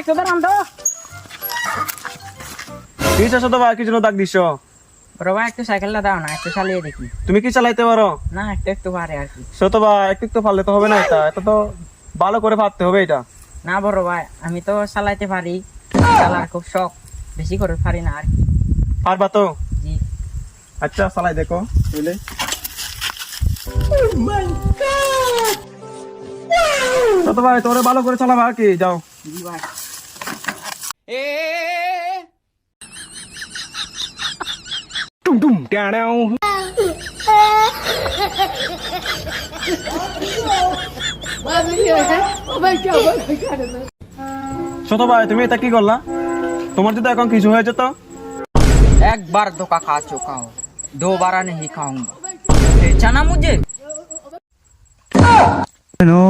একটু দাঁড়ান তো। কি চাচ্ছ তো ভাই, কি জন্য ডাক দিছ? বড় ভাই একটু সাইকেলটা দাও না, একটু চালিয়ে দেখি। তুমি কি চালাইতে পারো? না, একটু একটু পারে আর কি। ছোট ভাই, একটু একটু পারলে তো হবে না, এটা তো ভালো করে পারতে হবে এটা। না বড় ভাই, আমি তো চালাইতে পারি, চালার খুব শখ, বেশি করে পারি না আর কি। পারবা তো? জি। আচ্ছা চালাই দেখো বুঝলে। ছোট ভাই তোরে ভালো করে চালাবা আর কি, যাও। জি ভাই। টুম টুম টানাও। ছোট ভাই তুমি এটা কি করলা? তোমার যদি এখন কিছু হয়ে যেত? एक बार धोखा खा चुका हूँ, दोबारा नहीं खाऊंगा। पहचाना मुझे? No.